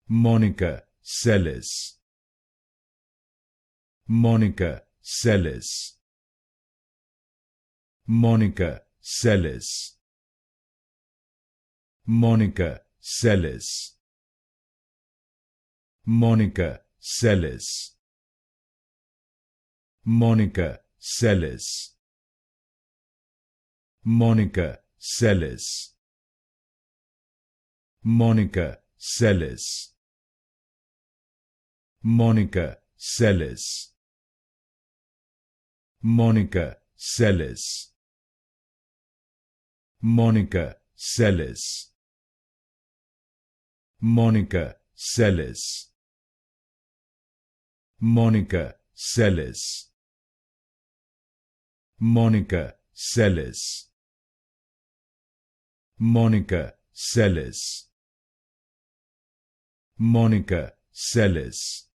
Monica Seles. Monica Seles. Monica Seles. Monica Seles. Monica Seles. Monica Seles. Monica Seles. Monica Seles. Monica Seles. Monica Seles. Monica Seles. Monica Seles. Monica Seles. Monica Seles. Monica Seles. Monica Seles.